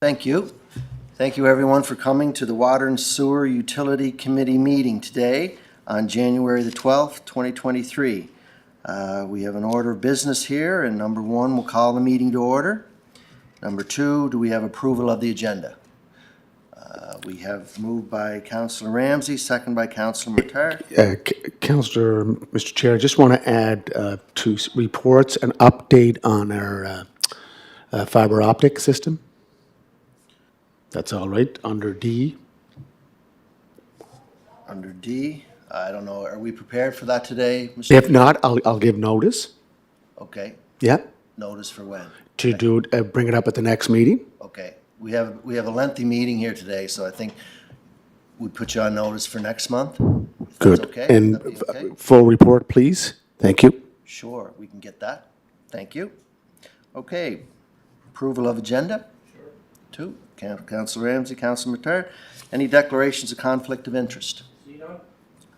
Thank you. Thank you, everyone, for coming to the Water and Sewer Utility Committee meeting today on January the 12th, 2023. We have an order of business here, and number one, we'll call the meeting to order. Number two, do we have approval of the agenda? We have moved by Councillor Ramsey, second by Councillor Matar. Councillor, Mr. Chair, I just want to add to reports an update on our fiber optic system. That's all right, under D. Under D, I don't know, are we prepared for that today, Mr. If not, I'll give notice. Okay, Yeah, notice for when? to do bring it up at the next meeting. Okay, we have a lengthy meeting here today, so I think we put you on notice for next month. If that's Good. okay? And That'd be okay? full report, please. Thank you. Sure, we can get that. Thank you. Okay, approval of agenda? Sure. Two, Councillor Ramsey, Councillor Matar. Any declarations of conflict of interest? See none.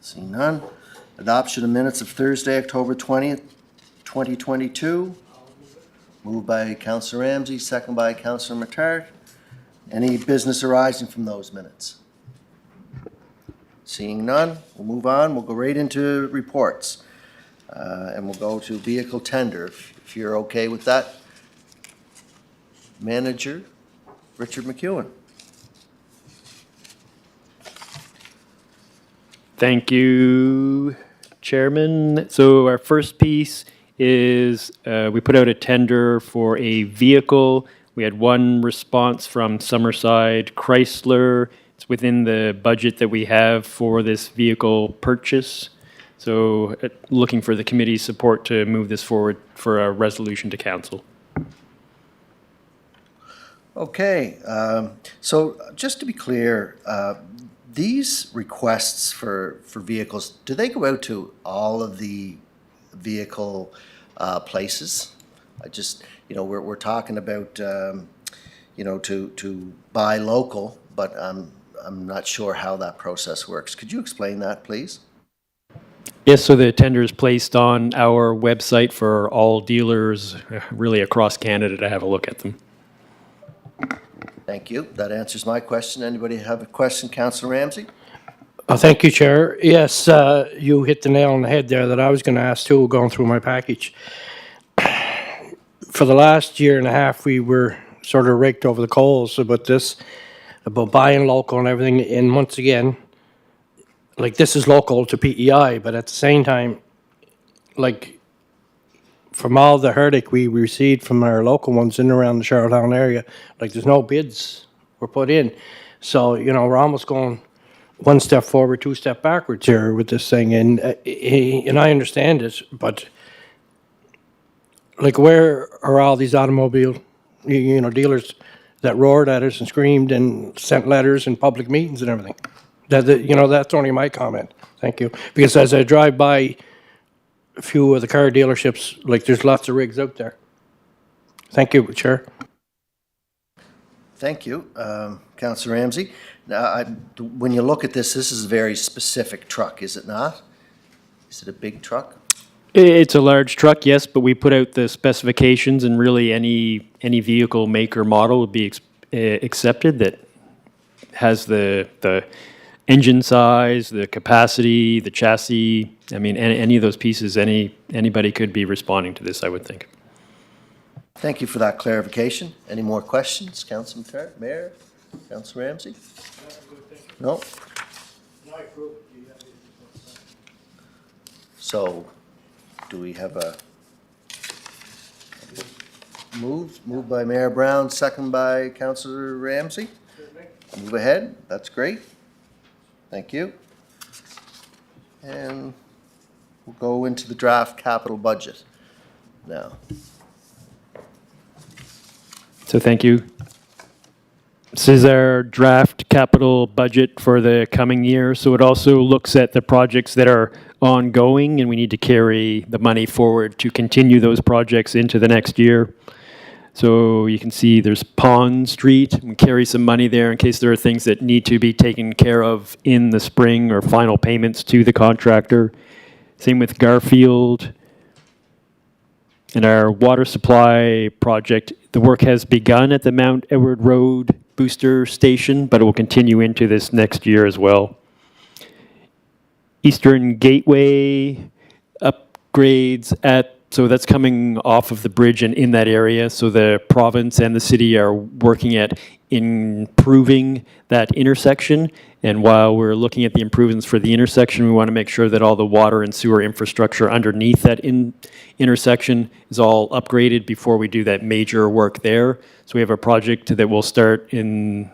See none. Adoption of minutes of Thursday, October 20th, 2022. Moved by Councillor Ramsey, second by Councillor Matar. Any business arising from those minutes? Seeing none, we'll move on. We'll go right into reports. And we'll go to vehicle tender, if you're okay with that. Manager, Richard McEwen. Thank you, Chairman. So our first piece is we put out a tender for a vehicle. We had one response from Summerside Chrysler. It's within the budget that we have for this vehicle purchase. So looking for the committee's support to move this forward for a resolution to council. Okay, so just to be clear, these requests for vehicles, do they go out to all of the vehicle places? I just, we're talking about, to buy local, but I'm not sure how that process works. Could you explain that, please? Yes, so the tender is placed on our website for all dealers really across Canada to have a look at them. Thank you. That answers my question. Anybody have a question? Councillor Ramsey? Thank you, Chair. Yes, you hit the nail on the head there that I was going to ask too, going through my package. For the last year and a half, we were sort of raked over the coals about this, about buying local and everything. And once again, like this is local to PEI, but at the same time, like from all the heartache we received from our local ones in and around the Charlottetown area, like there's no bids were put in. So, we're almost going one step forward, two step backwards here with this thing. And I understand it, but like where are all these automobile, dealers that roared at us and screamed and sent letters in public meetings and everything? That's only my comment. Thank you. Because as I drive by a few of the car dealerships, like there's lots of rigs out there. Thank you, Chair. Thank you, Councillor Ramsey. Now, when you look at this is a very specific truck, is it not? Is it a big truck? It's a large truck, yes, but we put out the specifications, and really any vehicle make or model would be accepted that has the engine size, the capacity, the chassis. I mean, any of those pieces, anybody could be responding to this, I would think. Thank you for that clarification. Any more questions? Councillor Mayor? Councillor Ramsey? No? So, do we have a move? Moved by Mayor Brown, second by Councillor Ramsey? Move ahead. That's great. Thank you. And we'll go into the draft capital budget now. So thank you. This is our draft capital budget for the coming year. So it also looks at the projects that are ongoing, and we need to carry the money forward to continue those projects into the next year. So you can see there's Pond Street. We carry some money there in case there are things that need to be taken care of in the spring or final payments to the contractor. Same with Garfield. And our water supply project, the work has begun at the Mount Edward Road Booster Station, but it will continue into this next year as well. Eastern Gateway upgrades so that's coming off of the bridge and in that area. So the province and the city are working at improving that intersection. And while we're looking at the improvements for the intersection, we want to make sure that all the water and sewer infrastructure underneath that intersection is all upgraded before we do that major work there. So we have a project that will start in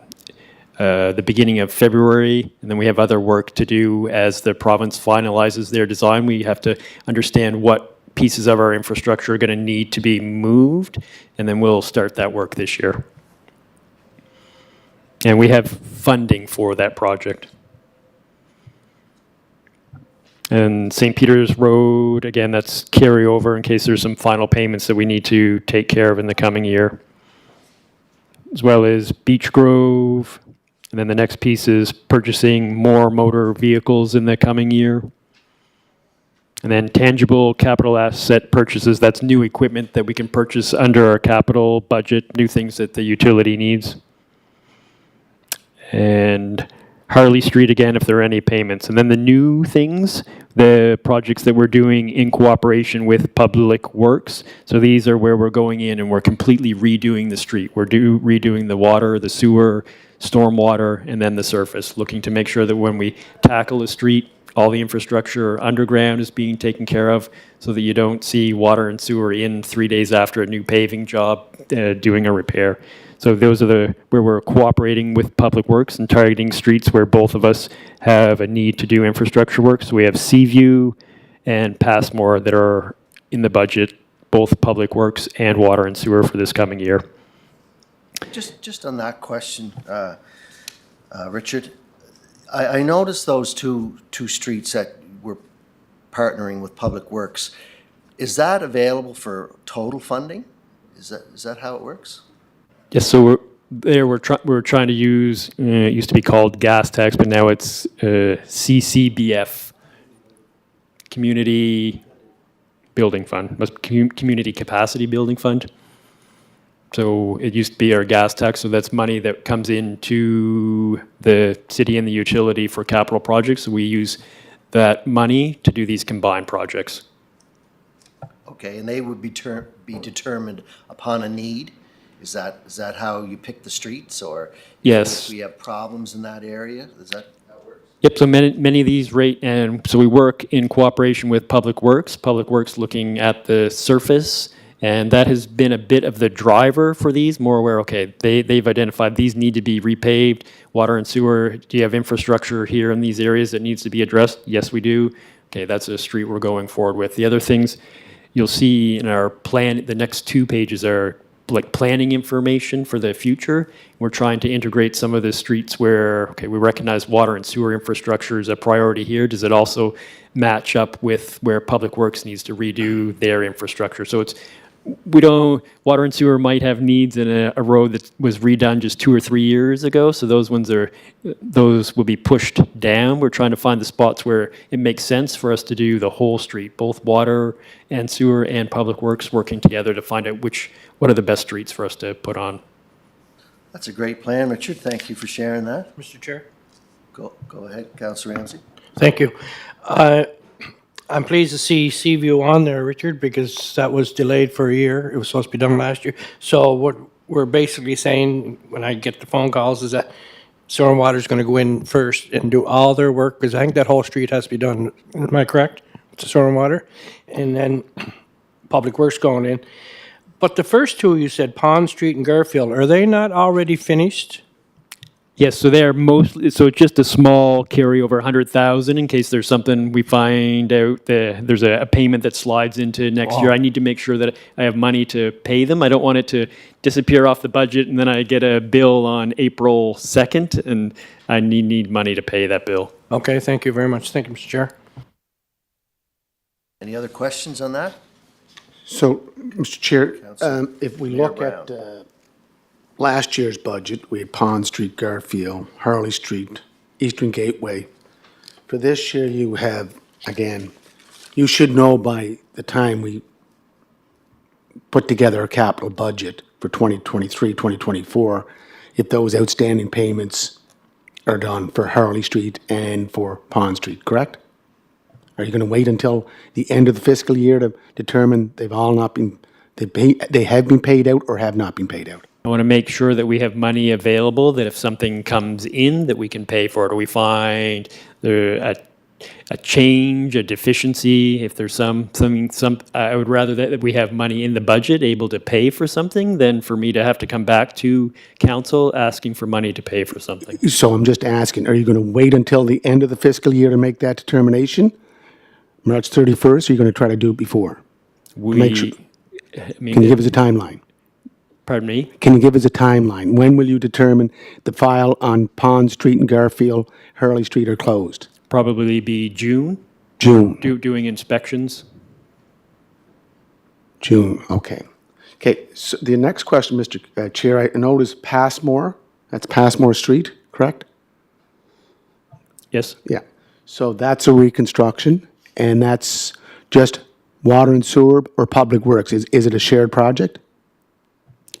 the beginning of February, and then we have other work to do as the province finalizes their design. We have to understand what pieces of our infrastructure are going to need to be moved, and then we'll start that work this year. And we have funding for that project. And St. Peter's Road, again, that's carryover in case there's some final payments that we need to take care of in the coming year. As well as Beech Grove. And then the next piece is purchasing more motor vehicles in the coming year. And then tangible capital asset purchases, that's new equipment that we can purchase under our capital budget, new things that the utility needs. And Harley Street again, if there are any payments. And then the new things, the projects that we're doing in cooperation with Public Works. So these are where we're going in and we're completely redoing the street. We're redoing the water, the sewer, stormwater, and then the surface, looking to make sure that when we tackle a street, all the infrastructure underground is being taken care of so that you don't see water and sewer in 3 days after a new paving job doing a repair. So those are where we're cooperating with Public Works and targeting streets where both of us have a need to do infrastructure work. So we have Seaview and Passmore that are in the budget, both Public Works and water and sewer for this coming year. Just on that question, Richard, I noticed those two streets that we're partnering with Public Works. Is that available for total funding? Is that how it works? Yes, so we're trying to use, it used to be called gas tax, but now it's CCBF, Community Building Fund, Community Capacity Building Fund. So it used to be our gas tax, so that's money that comes into the city and the utility for capital projects. So we use that money to do these combined projects. Okay, and they would be determined upon a need? Is that how you pick the streets, or Yes. if we have problems in that area? Is that how it works? Yep, so many of these and so we work in cooperation with Public Works looking at the surface, and that has been a bit of the driver for these, more where, okay, they've identified these need to be repaved, water and sewer, do you have infrastructure here in these areas that needs to be addressed? Yes, we do. Okay, that's a street we're going forward with. The other things you'll see in our plan, the next 2 pages are like planning information for the future. We're trying to integrate some of the streets where, okay, we recognize water and sewer infrastructure is a priority here. Does it also match up with where Public Works needs to redo their infrastructure? So water and sewer might have needs in a road that was redone just 2 or 3 years ago. So those will be pushed down. We're trying to find the spots where it makes sense for us to do the whole street, both water and sewer and Public Works working together to find out what are the best streets for us to put on. That's a great plan, Richard. Thank you for sharing that. Mr. Chair? Go ahead, Councillor Ramsey. Thank you. I'm pleased to see Seaview on there, Richard, because that was delayed for a year. It was supposed to be done last year. So what we're basically saying, when I get the phone calls, is that Stormwater's going to go in first and do all their work, because I think that whole street has to be done. Am I correct? To Stormwater? And then Public Works going in. But the first two, you said Pond Street and Garfield, are they not already finished? Yes, so they're mostly, so it's just a small carryover, 100,000, in case there's something we find out, there's a payment that slides into next year. I need to make sure that I have money to pay them. I don't want it to disappear off the budget and then I get a bill on April 2nd and I need money to pay that bill. Okay, thank you very much. Thank you, Mr. Chair. Any other questions on that? So, Mr. Chair, Councillor if we Mayor look at last year's budget, we had Pond Street, Garfield, Harley Street, Eastern Gateway. For this year, you have, again, you should know by the time we put together a capital budget for 2023, 2024, if those outstanding payments are done for Harley Street and for Pond Street, correct? Are you going to wait until the end of the fiscal year to determine they've all not been, they have been paid out or have not been paid out? I want to make sure that we have money available, that if something comes in, that we can pay for it, or we find there a change, a deficiency, if there's something, I would rather that we have money in the budget able to pay for something than for me to have to come back to council asking for money to pay for something. So I'm just asking, are you going to wait until the end of the fiscal year to make that determination? March 31st, or are you going to try to do it before? Make sure- Can you give us a timeline? Pardon me? Can you give us a timeline? When will you determine the file on Pond Street and Garfield, Hurley Street are closed? Probably be June, June. doing inspections. June, okay. Okay, so the next question, Mr. Chair, I noticed Passmore, that's Passmore Street, correct? Yes, Yeah. So that's a reconstruction, and that's just water and sewer or public works? Is it a shared project?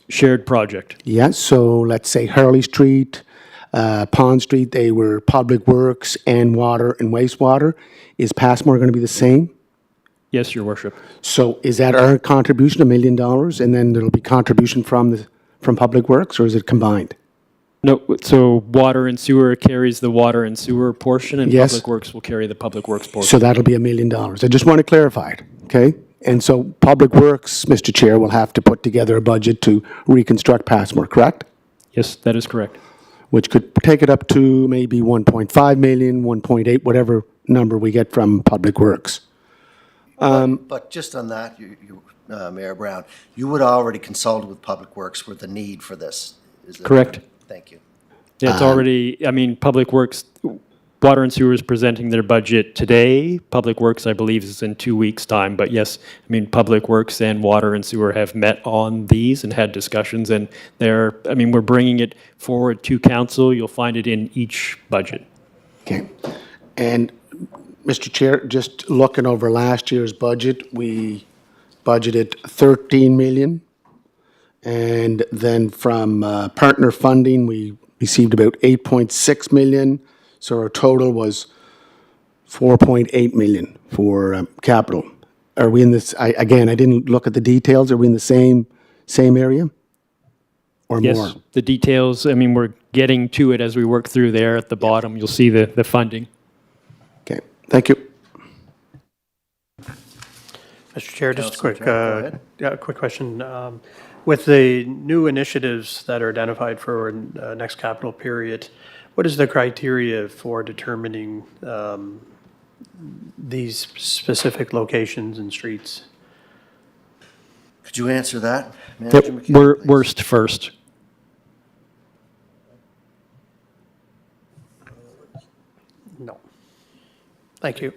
shared project. Yes, so let's say Hurley Street, Pond Street, they were public works and water and wastewater. Is Passmore going to be the same? Yes, Your Worship. So is that our contribution, $1 million, and then there'll be contribution from Public Works, or is it combined? No, so water and sewer carries the water and sewer portion, and Yes. Public Works will carry the Public Works portion. So that'll be $1 million. I just want to clarify it, okay? And so Public Works, Mr. Chair, will have to put together a budget to reconstruct Passmore, correct? Yes, that is correct. Which could take it up to maybe 1.5 million, 1.8, whatever number we get from Public Works. But just on that, Mayor Brown, you would already consulted with Public Works for the need for this. Is that Correct. Thank you. Yeah, it's already, I mean, Public Works, Water and Sewer is presenting their budget today. Public Works, I believe, is in 2 weeks' time. But yes, I mean, Public Works and Water and Sewer have met on these and had discussions, and we're bringing it forward to council. You'll find it in each budget. Okay. And, Mr. Chair, just looking over last year's budget, we budgeted 13 million. And then from partner funding, we received about 8.6 million. So our total was 4.8 million for capital. Are we in this, again, I didn't look at the details. Are we in the same area? Or more? Yes, the details, I mean, we're getting to it as we work through there at the bottom. You'll see the funding. Okay, thank you. Mr. Chair, just a Councilor quick, Turner, go ahead. quick question. With the new initiatives that are identified for next capital period, what is the criteria for determining these specific locations and streets? Could you answer that, Manager McKeon, please? Worst first. No. Thank you.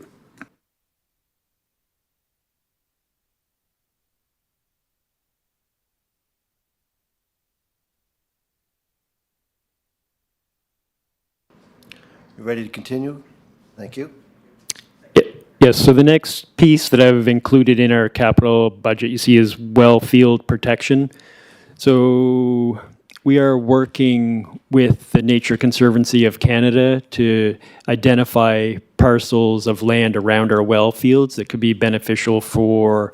You ready to continue? Thank you. Yes, so the next piece that I've included in our capital budget, you see, is well field protection. So we are working with the Nature Conservancy of Canada to identify parcels of land around our well fields that could be beneficial for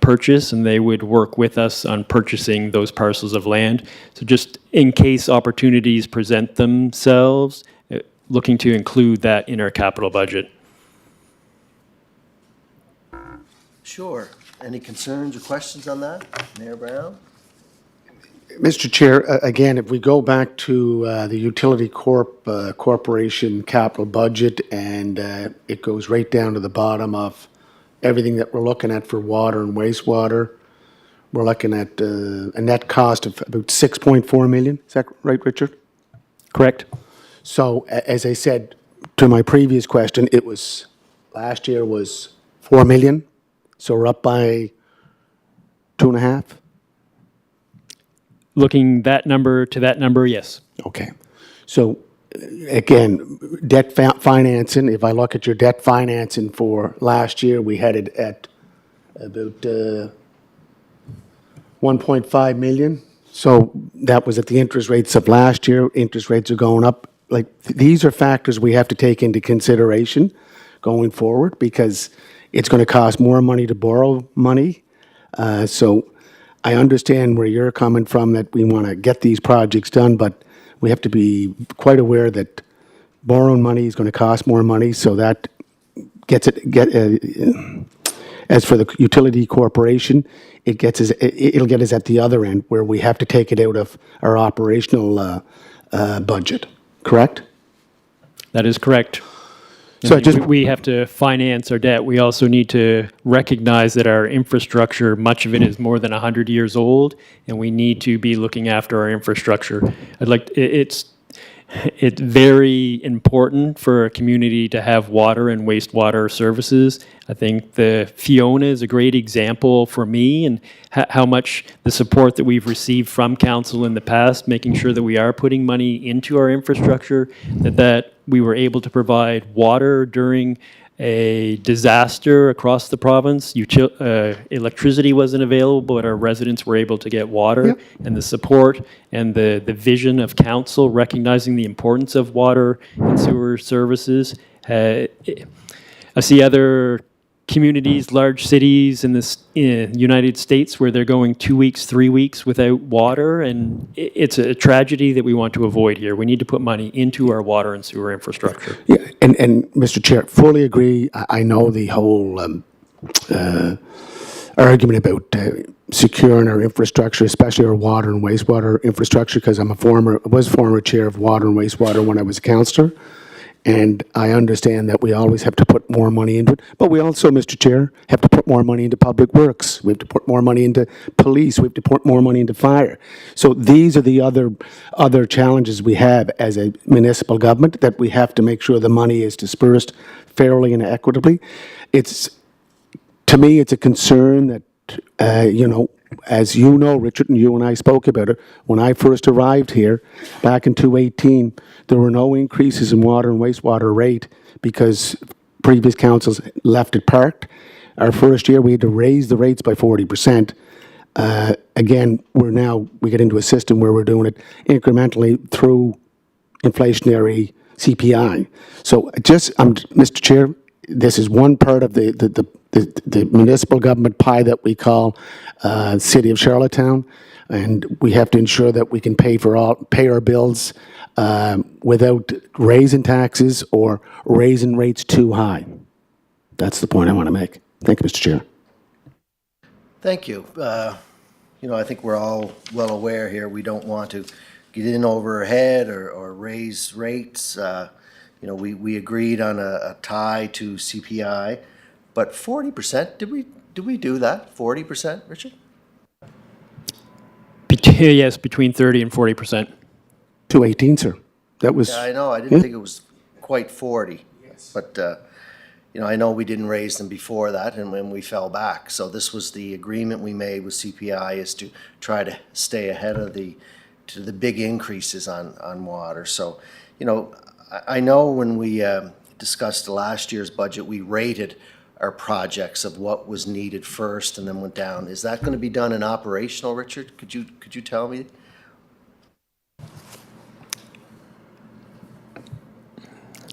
purchase, and they would work with us on purchasing those parcels of land. So just in case opportunities present themselves, looking to include that in our capital budget. Sure. Any concerns or questions on that, Mayor Brown? Mr. Chair, again, if we go back to the Utility Corporation capital budget, and it goes right down to the bottom of everything that we're looking at for water and wastewater, we're looking at a net cost of about 6.4 million. Is that right, Richard? Correct? So, as I said to my previous question, it was, last year was 4 million, so we're up by 2.5? Looking that number to that number, yes. Okay. So, again, debt financing, if I look at your debt financing for last year, we had it at about 1.5 million. So that was at the interest rates of last year. Interest rates are going up. Like, these are factors we have to take into consideration going forward, because it's going to cost more money to borrow money. So I understand where you're coming from, that we want to get these projects done, but we have to be quite aware that borrowing money is going to cost more money. So that as for the utility corporation, it'll get us at the other end, where we have to take it out of our operational budget. Correct? That is correct. So I just We have to finance our debt. We also need to recognize that our infrastructure, much of it is more than 100 years old, and we need to be looking after our infrastructure. It's very important for a community to have water and wastewater services. I think the Fiona is a great example for me, and how much the support that we've received from council in the past, making sure that we are putting money into our infrastructure, that we were able to provide water during a disaster across the province. Electricity wasn't available, but our residents were able to get water. And the support and the vision of council recognizing the importance of water and sewer services. I see other communities, large cities in the United States, where they're going 2 weeks, 3 weeks without water, and it's a tragedy that we want to avoid here. We need to put money into our water and sewer infrastructure. Yeah, and Mr. Chair, fully agree. I know the whole argument about securing our infrastructure, especially our water and wastewater infrastructure, because I was former chair of water and wastewater when I was a councillor. And I understand that we always have to put more money into it. But we also, Mr. Chair, have to put more money into public works. We have to put more money into police. We have to put more money into fire. So these are the other challenges we have as a municipal government, that we have to make sure the money is dispersed fairly and equitably. To me, it's a concern that, as you know, Richard, and you and I spoke about it, when I first arrived here back in 2018, there were no increases in water and wastewater rate because previous councils left it parked. Our first year, we had to raise the rates by 40%. Again, we get into a system where we're doing it incrementally through inflationary CPI. So Mr. Chair, this is one part of the municipal government pie that we call City of Charlottetown, and we have to ensure that we can pay our bills without raising taxes or raising rates too high. That's the point I want to make. Thank you, Mr. Chair. Thank you. I think we're all well aware here, we don't want to get in over our head or raise rates. We agreed on a tie to CPI, but 40%, did we do that? 40%, Richard? Yes, between 30 and 40%. 218, sir. That was. Yeah, I know, I didn't think it was quite 40. Yes. But, I know we didn't raise them before that, and when we fell back. So this was the agreement we made with CPI, is to try to stay ahead of the big increases on water. So, I know when we discussed last year's budget, we rated our projects of what was needed first and then went down. Is that going to be done in operational, Richard? Could you tell me?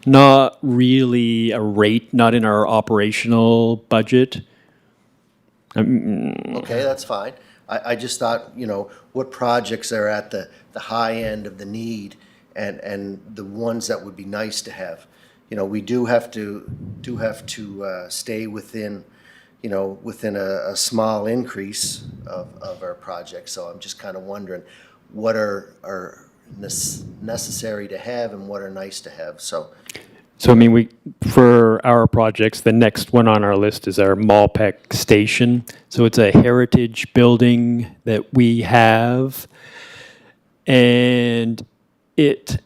Not really a rate, not in our operational budget. Okay, that's fine. I just thought, what projects are at the high end of the need and the ones that would be nice to have. We do have to stay within a small increase of our projects. So I'm just kind of wondering what are necessary to have and what are nice to have. So For our projects, the next one on our list is our Malpeque Station. So it's a heritage building that we have, and it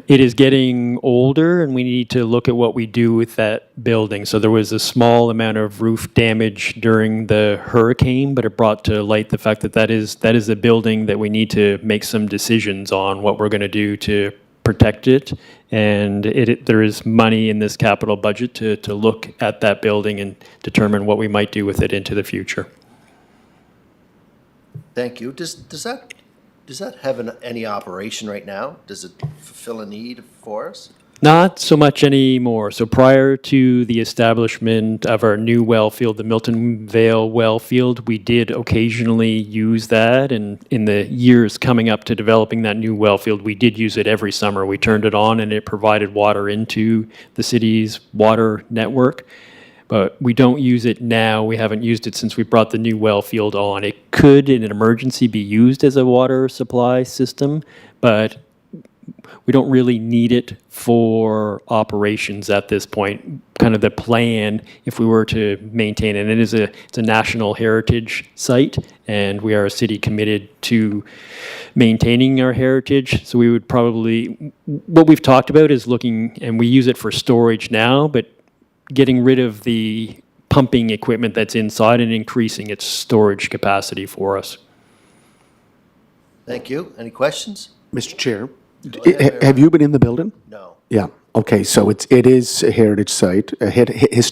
is getting older, and we need to look at what we do with that building. So there was a small amount of roof damage during the hurricane, but it brought to light the fact that that is a building that we need to make some decisions on what we're going to do to protect it. And there is money in this capital budget to look at that building and determine what we might do with it into the future. Thank you. Does that have any operation right now? Does it fulfill a need for us? Not so much anymore. So prior to the establishment of our new well field, the Milton Vale well field, we did occasionally use that. And in the years coming up to developing that new well field, we did use it every summer. We turned it on and it provided water into the city's water network. But we don't use it now. We haven't used it since we brought the new well field on. It could, in an emergency, be used as a water supply system, but we don't really need it for operations at this point. Kind of the plan, if we were to maintain it, and it's a national heritage site, and we are a city committed to maintaining our heritage. So we would probably, what we've talked about is looking, and we use it for storage now, but getting rid of the pumping equipment that's inside and increasing its storage capacity for us. Thank you. Any questions? Mr. Chair, ahead, Mayor. have you been in the building? No. Yeah, okay, so it is a heritage site, is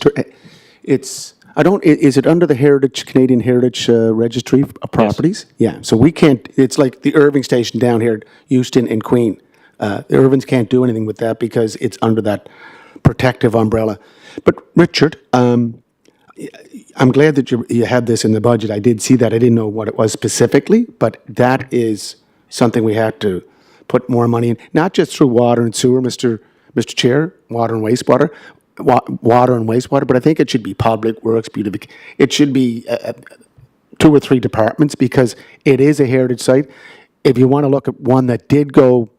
it under the Canadian Heritage Registry of Properties? Yeah, so we can't, it's like the Irving Station down here at Euston and Queen. The Irvings can't do anything with that because it's under that protective umbrella. But Richard, I'm glad that you had this in the budget. I did see that. I didn't know what it was specifically, but that is something we had to put more money in, not just through water and sewer, Mr. Chair, water and wastewater, but I think it should be public works, beautification. It should be 2 or 3 departments because it is a heritage site. If you want to look at one that did go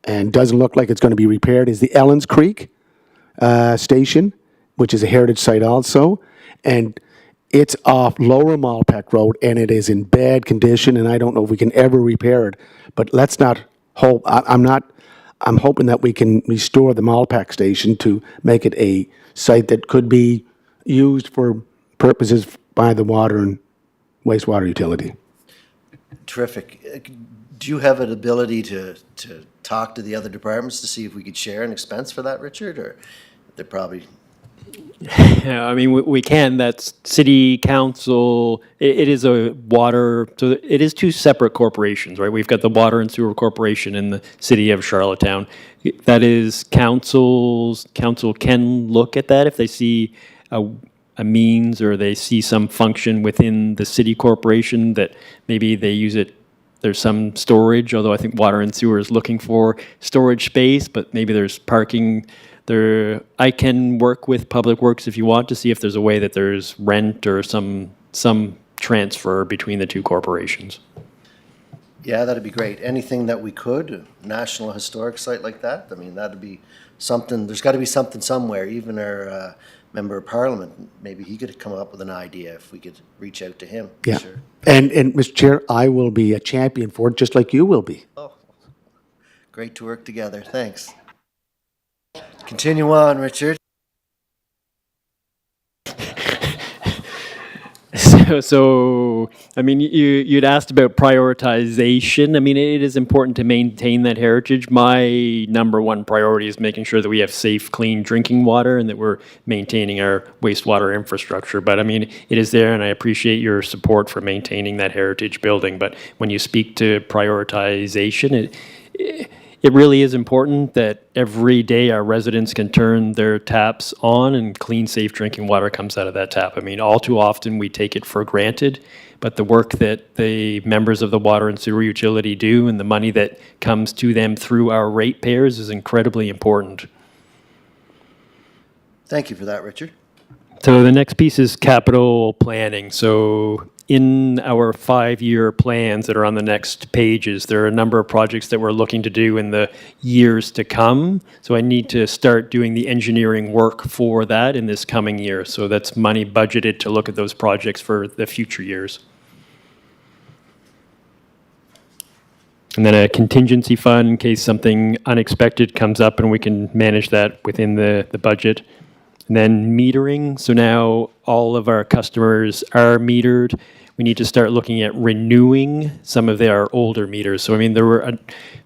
and doesn't look like it's going to be repaired, is the Ellens Creek station, which is a heritage site also, and it's off Lower Malpeck Road, and it is in bad condition, and I don't know if we can ever repair it. But let's not hope. I'm hoping that we can restore the Malpeck station to make it a site that could be used for purposes by the water and wastewater utility. Terrific. Do you have an ability to talk to the other departments to see if we could share an expense for that, Richard? Or they're probably... Yeah, I mean, we can. That's city council. It is a water, so it is 2 separate corporations, right? We've got the Water and Sewer Corporation in the city of Charlottetown. That is council can look at that if they see a means or they see some function within the city corporation that maybe they use it. There's some storage, although I think Water and Sewer is looking for storage space, but maybe there's parking. I can work with Public Works if you want to see if there's a way that there's rent or some transfer between the 2 corporations. Yeah, that'd be great. Anything that we could, a national historic site like that, I mean, that'd be something, there's got to be something somewhere. Even our member of parliament, maybe he could come up with an idea if we could reach out to him. Yeah. Sure. And Mr. Chair, I will be a champion for it, just like you will be. Oh, great to work together. Thanks. Continue on, Richard. So, I mean, you'd asked about prioritization. I mean, it is important to maintain that heritage. My number 1 priority is making sure that we have safe, clean drinking water and that we're maintaining our wastewater infrastructure. But I mean, it is there, and I appreciate your support for maintaining that heritage building. But when you speak to prioritization, it really is important that every day our residents can turn their taps on and clean, safe drinking water comes out of that tap. I mean, all too often we take it for granted, but the work that the members of the water and sewer utility do and the money that comes to them through our ratepayers is incredibly important. Thank you for that, Richard. So the next piece is capital planning. So in our 5-year plans that are on the next pages, there are a number of projects that we're looking to do in the years to come. So I need to start doing the engineering work for that in this coming year. So that's money budgeted to look at those projects for the future years. And then a contingency fund in case something unexpected comes up and we can manage that within the budget. And then metering. So now all of our customers are metered. We need to start looking at renewing some of their older meters. So I mean, there were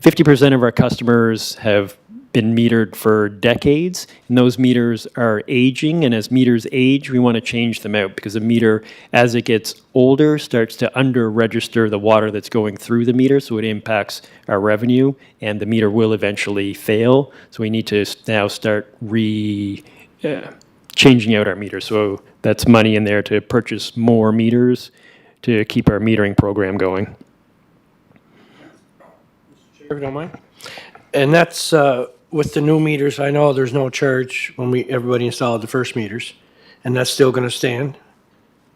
50% of our customers have been metered for decades, and those meters are aging, and as meters age, we want to change them out because a meter, as it gets older, starts to under-register the water that's going through the meter, so it impacts our revenue, and the meter will eventually fail. So we need to now start changing out our meters. So that's money in there to purchase more meters to keep our metering program going. If you don't mind. And that's, with the new meters, I know there's no charge when everybody installed the first meters, and that's still gonna stand?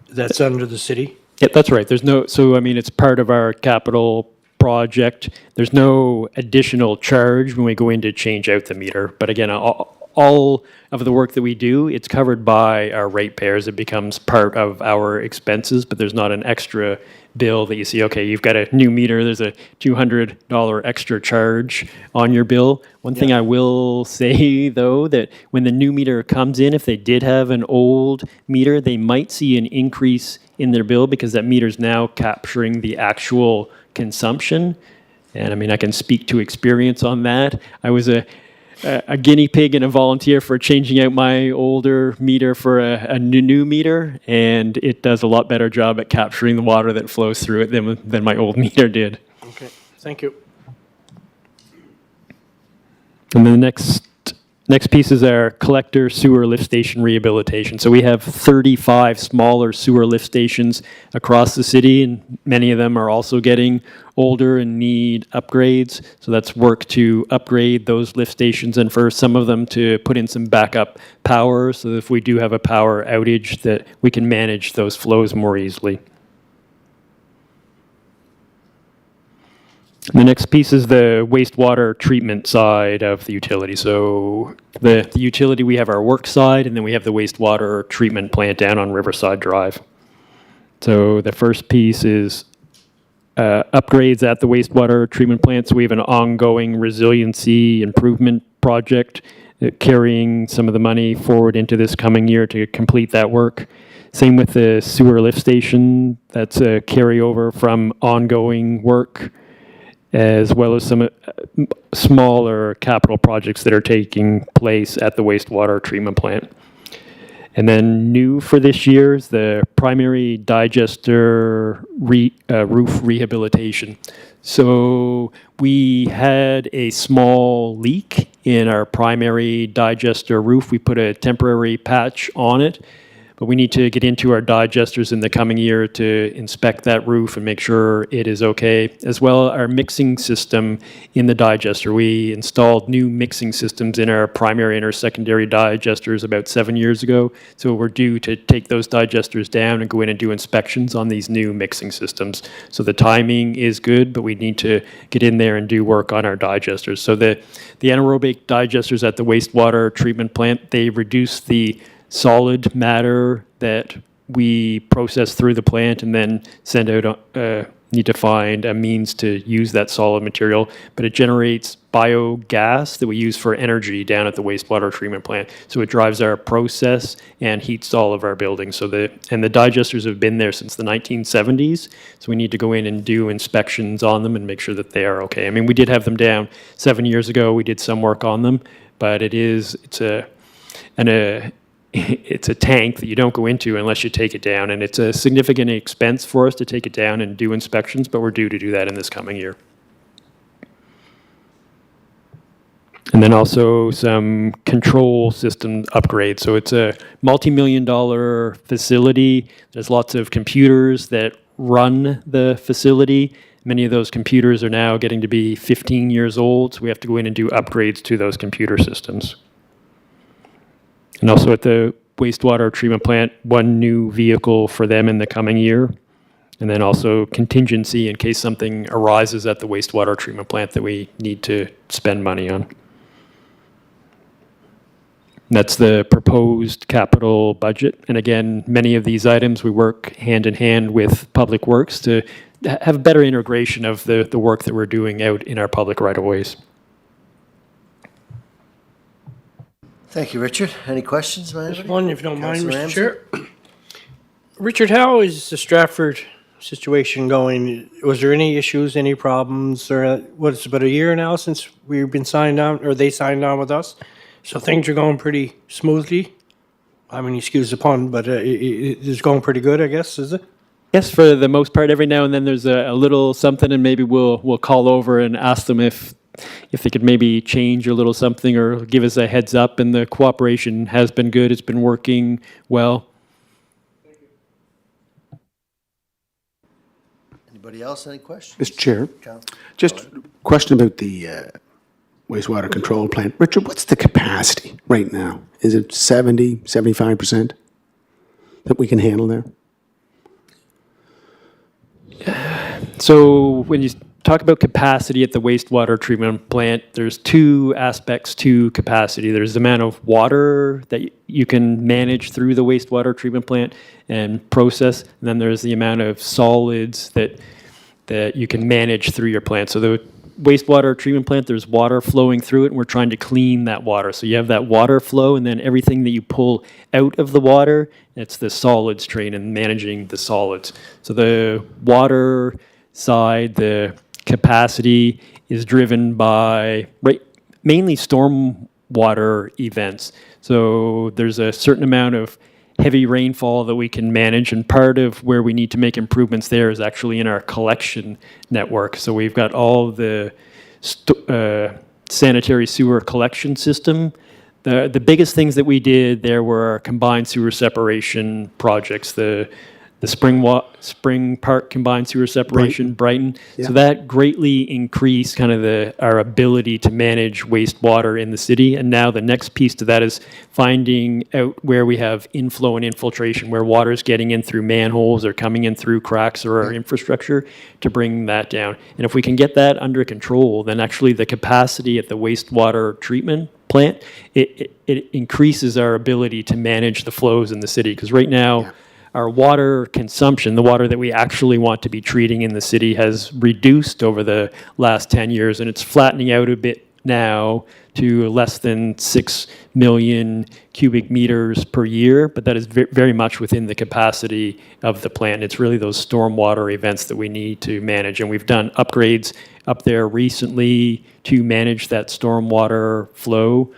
That's under the city? Yeah, that's right. There's no, so I mean, it's part of our capital project. There's no additional charge when we go in to change out the meter. But again, all of the work that we do, it's covered by our ratepayers. It becomes part of our expenses, but there's not an extra bill that you see, okay, you've got a new meter, there's a $200 extra charge on your bill. One thing I will say, though, that when the new meter comes in, if they did have an old meter, they might see an increase in their bill because that meter's now capturing the actual consumption. And I mean, I can speak to experience on that. I was a guinea pig and a volunteer for changing out my older meter for a new meter, and it does a lot better job at capturing the water that flows through it than my old meter did. Okay, thank you. And then the next piece is our collector sewer lift station rehabilitation. So we have 35 smaller sewer lift stations across the city, and many of them are also getting older and need upgrades. So that's work to upgrade those lift stations, and for some of them to put in some backup power so that if we do have a power outage, that we can manage those flows more easily. The next piece is the wastewater treatment side of the utility. So the utility, we have our work side, and then we have the wastewater treatment plant down on Riverside Drive. So the first piece is upgrades at the wastewater treatment plant. So we have an ongoing resiliency improvement project carrying some of the money forward into this coming year to complete that work. Same with the sewer lift station. That's a carryover from ongoing work, as well as some smaller capital projects that are taking place at the wastewater treatment plant. And then new for this year is the primary digester roof rehabilitation. So we had a small leak in our primary digester roof. We put a temporary patch on it, but we need to get into our digesters in the coming year to inspect that roof and make sure it is okay. As well, our mixing system in the digester. We installed new mixing systems in our primary and our secondary digesters about 7 years ago. So we're due to take those digesters down and go in and do inspections on these new mixing systems. So the timing is good, but we need to get in there and do work on our digesters. So the anaerobic digesters at the wastewater treatment plant, they reduce the solid matter that we process through the plant and then send out, need to find a means to use that solid material, but it generates biogas that we use for energy down at the wastewater treatment plant. So it drives our process and heats all of our buildings. So the digesters have been there since the 1970s. So we need to go in and do inspections on them and make sure that they are okay. I mean, we did have them down 7 years ago. We did some work on them, but it's a tank that you don't go into unless you take it down, and it's a significant expense for us to take it down and do inspections, but we're due to do that in this coming year. And then also some control system upgrades. So it's a multi-million-dollar facility. There's lots of computers that run the facility. Many of those computers are now getting to be 15 years old, so we have to go in and do upgrades to those computer systems. And also at the wastewater treatment plant, one new vehicle for them in the coming year. And then also contingency in case something arises at the wastewater treatment plant that we need to spend money on. That's the proposed capital budget. And again, many of these items, we work hand in hand with Public Works to have better integration of the work that we're doing out in our public right-of-ways. Thank you, Richard. Any questions, by Just anybody? one, if you don't mind, Councillor Mr. Ramsey? Chair. Richard, how is the Stratford situation going? Was there any issues, any problems, or it's about a year now since we've been signed on, or they signed on with us? So things are going pretty smoothly? I mean, excuse the pun, but it's going pretty good, I guess, is it? Yes, for the most part, every now and then there's a little something, and maybe we'll call over and ask them if they could maybe change a little something or give us a heads up. And the cooperation has been good; it's been working well. Anybody else, any questions? Mr. Chair, Council? just a question about the wastewater control plant. Richard, what's the capacity right now? Is it 70, 75% that we can handle there? So when you talk about capacity at the wastewater treatment plant, there's two aspects to capacity. There's the amount of water that you can manage through the wastewater treatment plant and process, and then there's the amount of solids that you can manage through your plant. So the wastewater treatment plant, there's water flowing through it, and we're trying to clean that water. So you have that water flow, and then everything that you pull out of the water, it's the solids train and managing the solids. So the water side, the capacity is driven by mainly stormwater events. So there's a certain amount of heavy rainfall that we can manage, and part of where we need to make improvements there is actually in our collection network. So we've got all the sanitary sewer collection system. The biggest things that we did there were our combined sewer separation projects, the Spring Park combined sewer separation, Brighton. Yeah. So that greatly increased kind of our ability to manage wastewater in the city. And now the next piece to that is finding out where we have inflow and infiltration, where water is getting in through manholes or coming in through cracks or our infrastructure, to bring that down. And if we can get that under control, then actually the capacity at the wastewater treatment plant, it increases our ability to manage the flows in the city. Because right now, our water consumption, the water that we actually want to be treating in the city, has reduced over the last 10 years, and it's flattening out a bit now to less than 6 million cubic meters per year, but that is very much within the capacity of the plant. It's really those stormwater events that we need to manage, and we've done upgrades up there recently to manage that stormwater flow.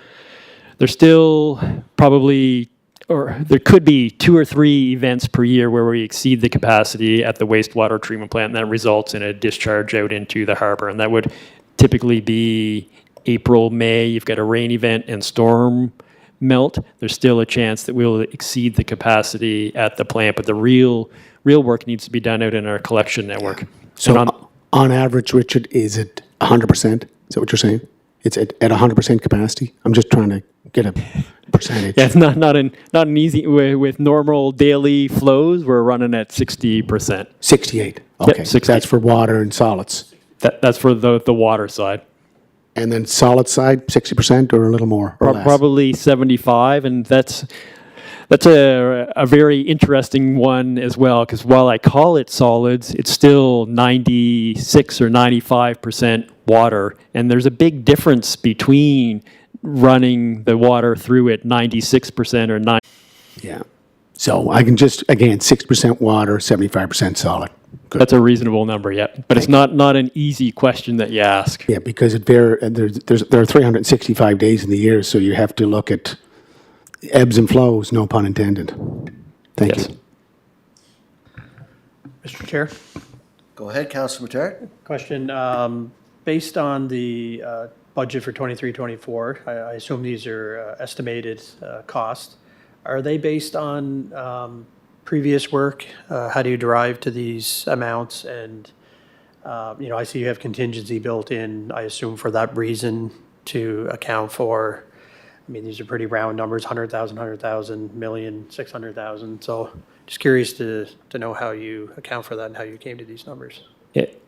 There's still probably, or there could be 2 or 3 events per year where we exceed the capacity at the wastewater treatment plant, and that results in a discharge out into the harbor. And that would typically be April, May. You've got a rain event and storm melt. There's still a chance that we'll exceed the capacity at the plant, but the real work needs to be done out in our collection network. So And on average, Richard, is it 100%? Is that what you're saying? It's at 100% capacity? I'm just trying to get a percentage. yeah, it's not an easy with normal daily flows. We're running at 60%. 68. Okay, 60. that's for water and solids. That's for the water side. And then solid side, 60% or a little more or less? Probably 75, and that's a very interesting one as well, because while I call it solids, it's still 96 or 95% water, and there's a big difference between running the water through at 96% or 9. Yeah. So I can just, again, 6% water, 75% solid. Good. That's a reasonable number, yeah. But it's not an easy question that you ask. Yeah, because there are 365 days in the year, so you have to look at ebbs and flows, no pun intended. Thank Yes. you. Mr. Chair, Go ahead, Councilor Matari. question. Based on the budget for 23-24, I assume these are estimated costs. Are they based on previous work? How do you derive to these amounts? And, I see you have contingency built in, I assume for that reason, to account for, these are pretty round numbers, 100,000, 100,000, million, 600,000. So just curious to know how you account for that and how you came to these numbers.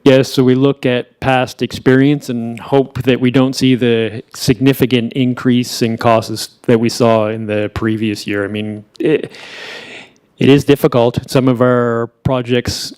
Yes, so we look at past experience and hope that we don't see the significant increase in costs that we saw in the previous year. It is difficult. Some of our projects,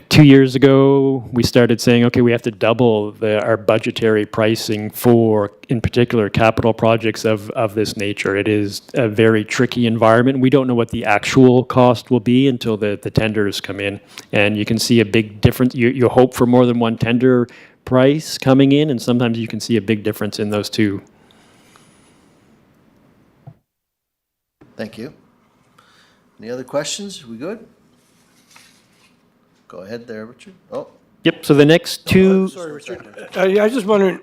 2 years ago, we started saying, okay, we have to double our budgetary pricing for, in particular, capital projects of this nature. It is a very tricky environment. We don't know what the actual cost will be until the tenders come in. And you can see a big difference. You hope for more than one tender price coming in, and sometimes you can see a big difference in those two. Thank you. Any other questions? We good? Go ahead there, Richard. Oh. Yep, so the next two, Sorry, Richard. I just wondering,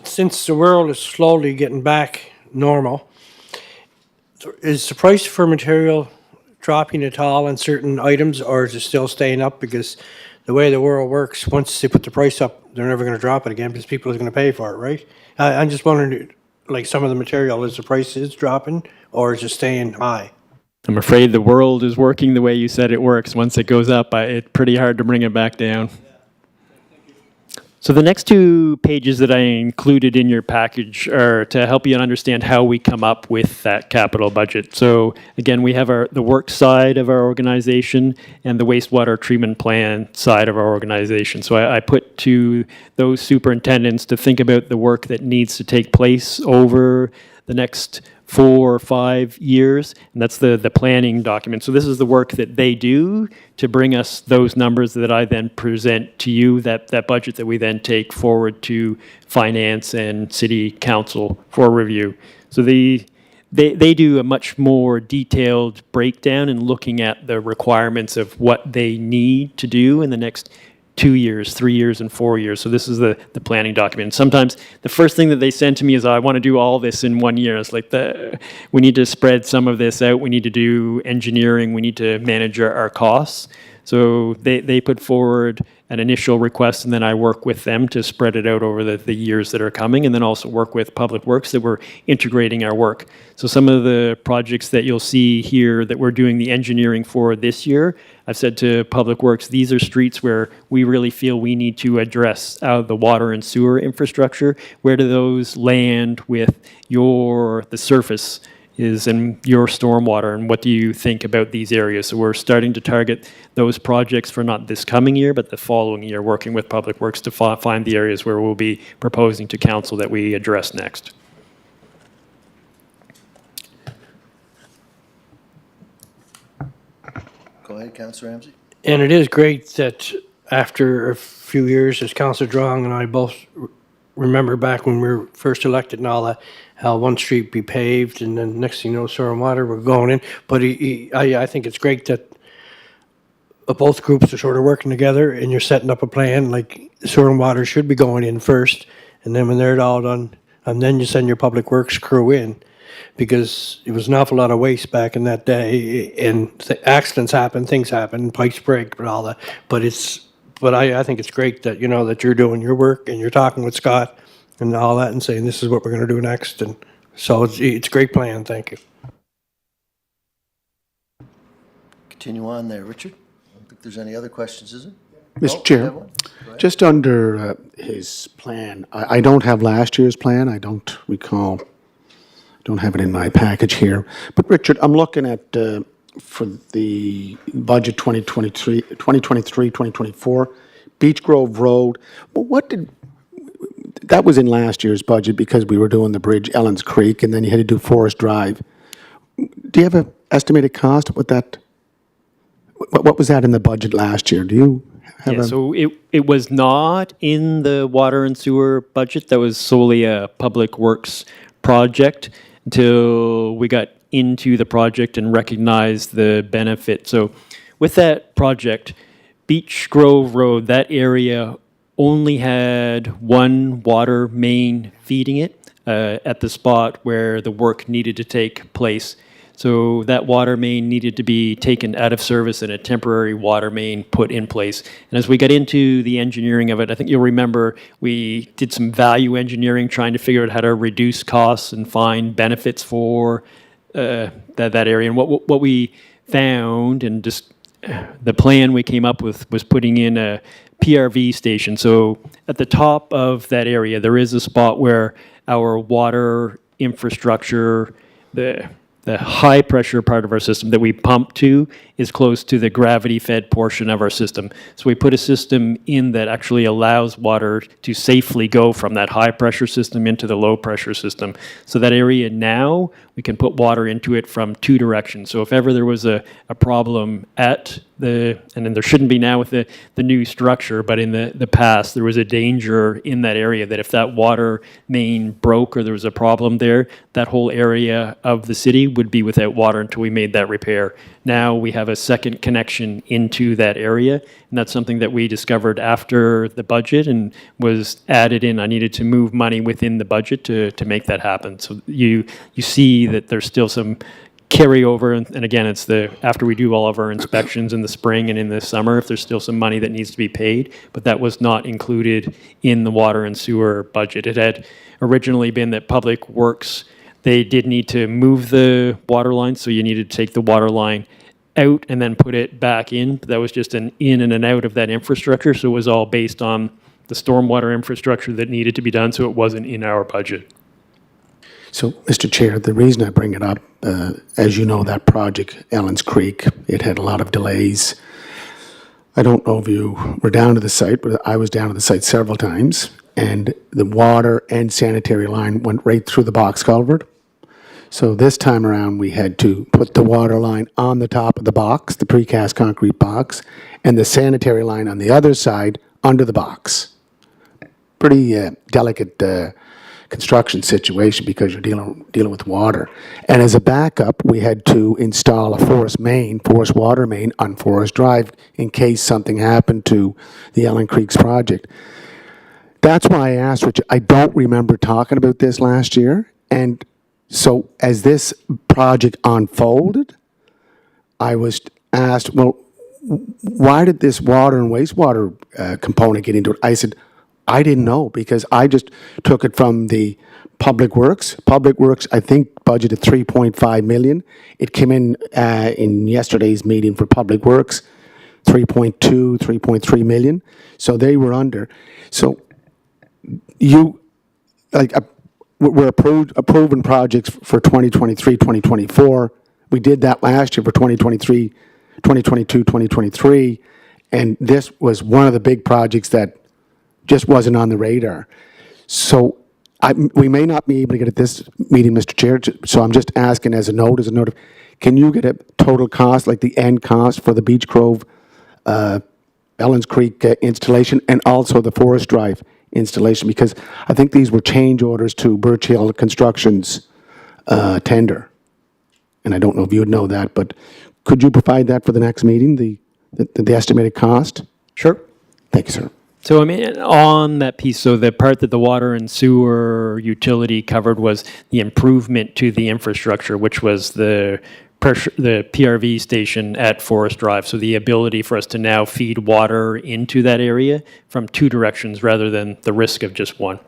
since the world is slowly getting back normal, is the price for material dropping at all on certain items, or is it still staying up? Because the way the world works, once they put the price up, they're never going to drop it again because people are going to pay for it, right? I'm just wondering, like some of the material, is the price is dropping, or is it staying high? I'm afraid the world is working the way you said it works. Once it goes up, it's pretty hard to bring it back down. So the next two pages that I included in your package are to help you understand how we come up with that capital budget. So again, we have the work side of our organization and the wastewater treatment plant side of our organization. So I put to those superintendents to think about the work that needs to take place over the next 4 or 5 years, and that's the planning document. So this is the work that they do to bring us those numbers that I then present to you, that budget that we then take forward to finance and city council for review. So they do a much more detailed breakdown in looking at the requirements of what they need to do in the next 2 years, 3 years, and 4 years. So this is the planning document. Sometimes the first thing that they send to me is, I want to do all this in 1 year. It's like, we need to spread some of this out. We need to do engineering. We need to manage our costs. So they put forward an initial request, and then I work with them to spread it out over the years that are coming, and then also work with Public Works that we're integrating our work. So some of the projects that you'll see here that we're doing the engineering for this year, I've said to Public Works, these are streets where we really feel we need to address the water and sewer infrastructure. Where do those land with the surface is in your stormwater, and what do you think about these areas? So we're starting to target those projects for not this coming year, but the following year, working with Public Works to find the areas where we'll be proposing to council that we address next. Go ahead, Councillor Ramsey. And it is great that after a few years, as Councillor Drong and I both remember back when we were first elected and all that, how one street be paved, and then next thing you know, sewer and water were going in. But I think it's great that both groups are sort of working together, and you're setting up a plan, like sewer and water should be going in first, and then when they're all done, and then you send your Public Works crew in, because it was an awful lot of waste back in that day, and accidents happen, things happen, pipes break, and all that. But I think it's great that, you know, that you're doing your work and you're talking with Scott and all that and saying, this is what we're going to do next. And so it's a great plan. Thank you. Continue on there, Richard. I don't think there's any other questions, is there? Mr. Oh, Chair, you have one? Go ahead. just under his plan, I don't have last year's plan. I don't recall. Don't have it in my package here. But Richard, I'm looking at, for the budget 2023, 2024, Beech Grove Road. Well, that was in last year's budget because we were doing the bridge, Ellen's Creek, and then you had to do Forest Drive. Do you have an estimated cost? What was that in the budget last year? Do you have Yeah, so it was not in the water and sewer budget. That was solely a Public Works project until we got into the project and recognized the benefit. So with that project, Beech Grove Road, that area only had one water main feeding it at the spot where the work needed to take place. So that water main needed to be taken out of service and a temporary water main put in place. And as we got into the engineering of it, I think you'll remember we did some value engineering trying to figure out how to reduce costs and find benefits for that area. And what we found, and just the plan we came up with, was putting in a PRV station. So at the top of that area, there is a spot where our water infrastructure, the high pressure part of our system that we pump to is close to the gravity fed portion of our system. So we put a system in that actually allows water to safely go from that high pressure system into the low pressure system. So that area now, we can put water into it from two directions. So if ever there was a problem at and then there shouldn't be now with the new structure, but in the past, there was a danger in that area that if that water main broke or there was a problem there, that whole area of the city would be without water until we made that repair. Now we have a second connection into that area, and that's something that we discovered after the budget and was added in. I needed to move money within the budget to make that happen. So you see that there's still some carryover, and again, it's after we do all of our inspections in the spring and in the summer, if there's still some money that needs to be paid, but that was not included in the water and sewer budget. It had originally been that Public Works, they did need to move the water line, so you needed to take the water line out and then put it back in. But that was just an in and an out of that infrastructure, so it was all based on the stormwater infrastructure that needed to be done, so it wasn't in our budget. So, Mr. Chair, the reason I bring it up, as you know, that project, Ellen's Creek, it had a lot of delays. I don't know if you were down to the site, but I was down to the site several times, and the water and sanitary line went right through the box culvert. So this time around, we had to put the water line on the top of the box, the precast concrete box, and the sanitary line on the other side under the box. Pretty delicate construction situation because you're dealing with water. And as a backup, we had to install a forest water main on Forest Drive in case something happened to the Ellen Creeks project. That's why I asked Richard. I don't remember talking about this last year. And so as this project unfolded, I was asked, well, why did this water and wastewater component get into it? I said, I didn't know because I just took it from the Public Works. Public Works, I think, budgeted 3.5 million. It came in yesterday's meeting for Public Works, 3.2, 3.3 million. So they were under. So we're approving projects for 2023, 2024. We did that last year for 2023, 2022, 2023. And this was one of the big projects that just wasn't on the radar. So we may not be able to get at this meeting, Mr. Chair, so I'm just asking as a note, can you get a total cost, like the end cost for the Beach Grove, Ellen's Creek installation, and also the Forest Drive installation? Because I think these were change orders to Birch Hill Construction's tender. And I don't know if you would know that, but could you provide that for the next meeting, the estimated cost? Sure. Thank you, sir. So, I mean, on that piece, so the part that the water and sewer utility covered was the improvement to the infrastructure, which was the PRV station at Forest Drive. So the ability for us to now feed water into that area from two directions rather than the risk of just one.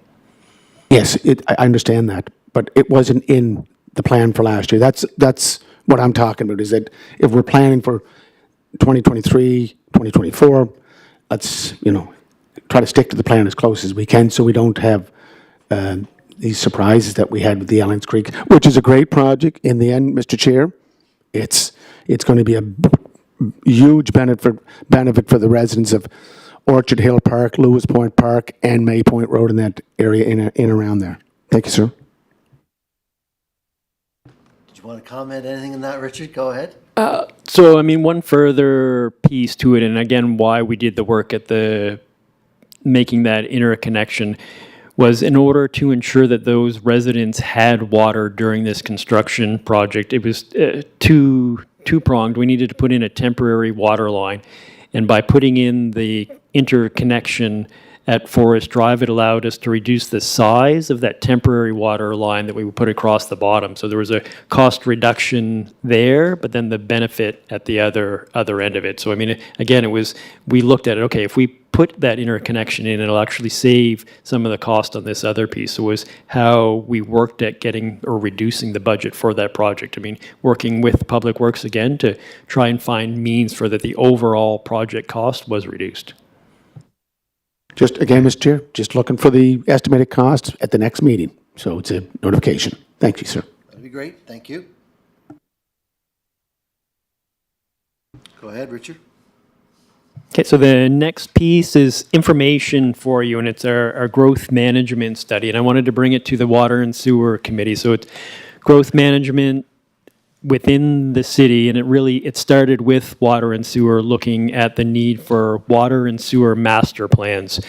Yes, I understand that, but it wasn't in the plan for last year. That's what I'm talking about, is that if we're planning for 2023, 2024, let's, try to stick to the plan as close as we can so we don't have these surprises that we had with the Ellens Creek, which is a great project in the end, Mr. Chair. It's going to be a huge benefit for the residents of Orchard Hill Park, Lewis Point Park, and May Point Road in that area in around there. Thank you, sir. Did you want to comment anything on that, Richard? Go ahead. So, I mean, one further piece to it, and again, why we did the work at making that interconnection was in order to ensure that those residents had water during this construction project. It was two-pronged. We needed to put in a temporary water line, and by putting in the interconnection at Forest Drive, it allowed us to reduce the size of that temporary water line that we would put across the bottom. So there was a cost reduction there, but then the benefit at the other end of it. So I mean, again, we looked at it, okay, if we put that interconnection in, it'll actually save some of the cost on this other piece. So it was how we worked at getting or reducing the budget for that project. I mean, working with Public Works again to try and find means for that the overall project cost was reduced. Just again, Mr. Chair, just looking for the estimated cost at the next meeting. So it's a notification. Thank you, sir. That'd be great. Thank you. Go ahead, Richard. Okay, so the next piece is information for you, and it's our growth management study. And I wanted to bring it to the Water and Sewer Committee. So it's growth management within the city, and it started with water and sewer, looking at the need for water and sewer master plans.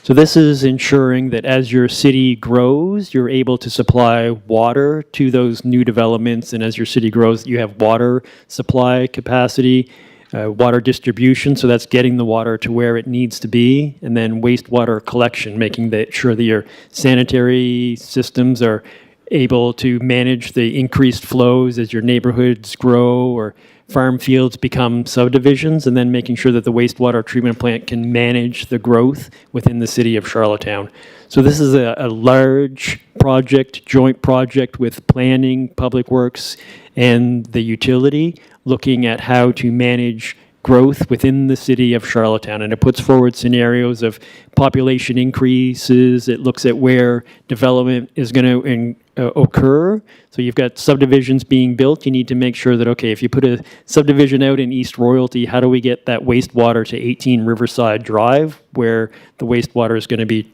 So this is ensuring that as your city grows, you're able to supply water to those new developments, and as your city grows, you have water supply capacity, water distribution, so that's getting the water to where it needs to be, and then wastewater collection, making sure that your sanitary systems are able to manage the increased flows as your neighborhoods grow or farm fields become subdivisions, and then making sure that the wastewater treatment plant can manage the growth within the city of Charlottetown. So this is a large project, joint project with planning, public works, and the utility, looking at how to manage growth within the city of Charlottetown. And it puts forward scenarios of population increases. It looks at where development is going to occur. So you've got subdivisions being built. You need to make sure that, okay, if you put a subdivision out in East Royalty, how do we get that wastewater to 18 Riverside Drive, where the wastewater is going to be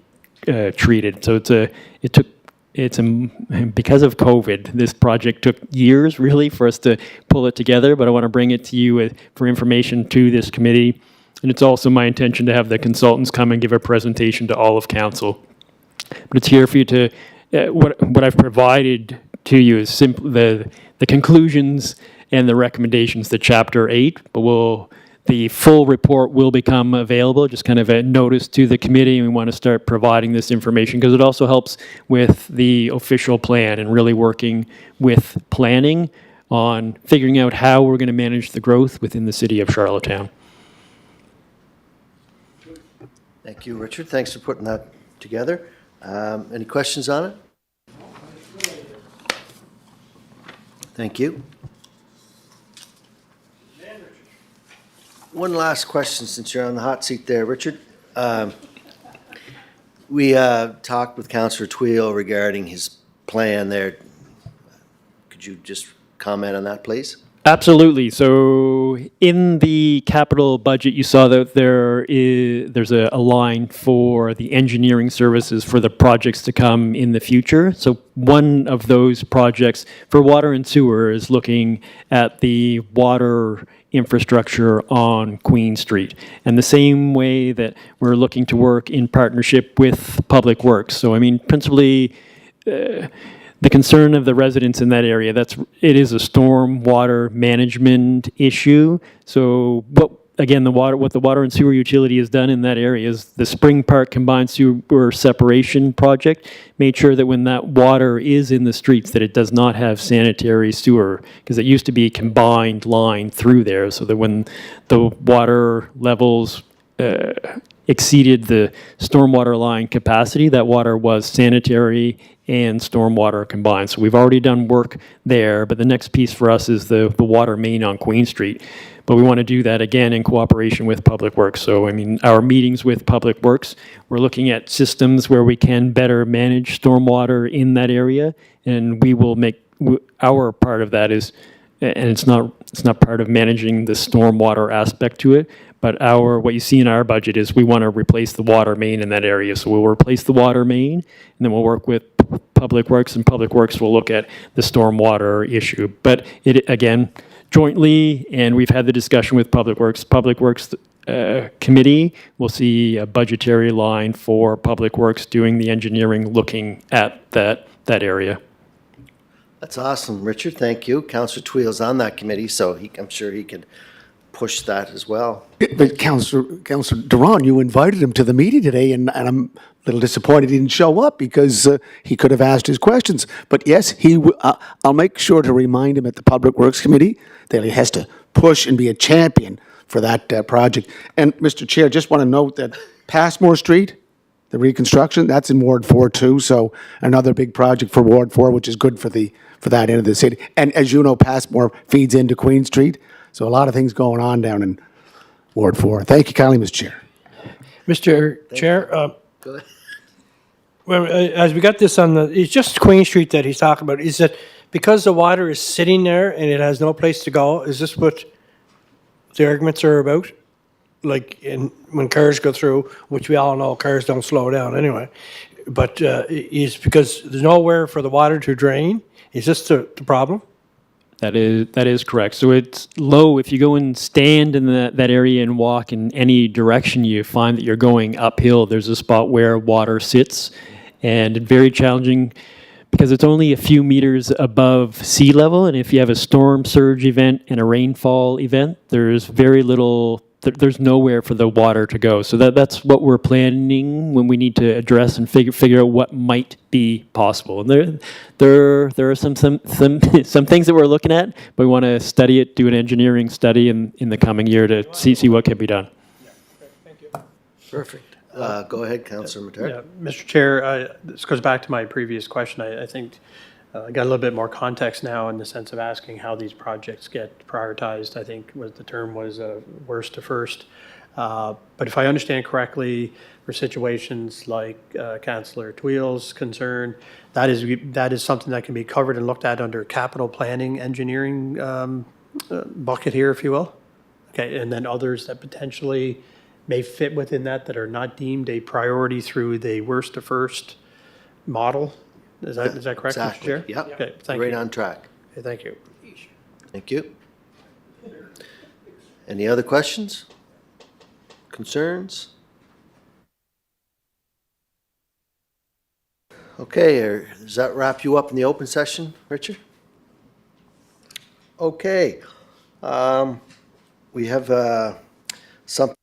treated? So because of COVID, this project took years really for us to pull it together, but I want to bring it to you for information to this committee. And it's also my intention to have the consultants come and give a presentation to all of council. But it's here for you to, what I've provided to you is simply the conclusions and the recommendations to Chapter 8, but the full report will become available, just kind of a notice to the committee, and we want to start providing this information because it also helps with the official plan and really working with planning on figuring out how we're going to manage the growth within the city of Charlottetown. Thank you, Richard. Thanks for putting that together. Any questions on it? Thank you. One last question, since you're on the hot seat there, Richard. We talked with Councillor Tweel regarding his plan there. Could you just comment on that, please? Absolutely. So in the capital budget, you saw that there's a line for the engineering services for the projects to come in the future. So one of those projects for water and sewer is looking at the water infrastructure on Queen Street. And the same way that we're looking to work in partnership with Public Works. So I mean, principally, the concern of the residents in that area, it is a storm water management issue. So what the water and sewer utility has done in that area is the Spring Park Combined Sewer Separation Project made sure that when that water is in the streets that it does not have sanitary sewer, because it used to be a combined line through there, so that when the water levels exceeded the stormwater line capacity, that water was sanitary and stormwater combined. So we've already done work there, but the next piece for us is the water main on Queen Street. But we want to do that again in cooperation with Public Works. So I mean, our meetings with Public Works, we're looking at systems where we can better manage stormwater in that area, and we will make our part of that is, and it's not part of managing the stormwater aspect to it, but what you see in our budget is we want to replace the water main in that area. So we'll replace the water main, and then we'll work with Public Works, and Public Works will look at the stormwater issue. But it, again, jointly, and we've had the discussion with Public Works. Public Works Committee will see a budgetary line for Public Works doing the engineering, looking at that area. That's awesome, Richard. Thank you. Councillor Tweel's on that committee, so I'm sure he could push that as well. But Councillor Duran, you invited him to the meeting today, and I'm a little disappointed he didn't show up because he could have asked his questions. But yes, I'll make sure to remind him at the Public Works Committee that he has to push and be a champion for that project. And Mr. Chair, just want to note that Passmore Street, the reconstruction, that's in Ward 4 too. So another big project for Ward 4, which is good for that end of the city. And as you know, Passmore feeds into Queen Street. So a lot of things going on down in Ward 4. Thank you kindly, Mr. Chair. Mr. Chair, Go ahead. well, as we got this it's just Queen Street that he's talking about. Is it because the water is sitting there and it has no place to go? Is this what the arguments are about? Like when cars go through, which we all know cars don't slow down anyway, but is because there's nowhere for the water to drain? Is this the problem? That is correct. So it's low. If you go and stand in that area and walk in any direction, you find that you're going uphill. There's a spot where water sits, and it's very challenging because it's only a few meters above sea level. And if you have a storm surge event and a rainfall event, there's very little. There's nowhere for the water to go. So that's what we're planning when we need to address and figure out what might be possible. And there are some things that we're looking at, but we want to study it, do an engineering study in the coming year to see what can be done. Perfect. Go ahead, Councillor Matar. Yeah, Mr. Chair, this goes back to my previous question. I think I got a little bit more context now in the sense of asking how these projects get prioritized. I think the term was worst to first. But if I understand correctly, for situations like Councillor Tweel's concern, that is something that can be covered and looked at under capital planning engineering bucket here, if you will. Okay, and then others that potentially may fit within that are not deemed a priority through the worst to first model. Is that correct, Mr. Exactly. Chair? Yep. Okay, thank Right you. on track. Okay, thank you. Thank you. Any other questions? Concerns? Okay, does that wrap you up in the open session, Richard? Okay. We have something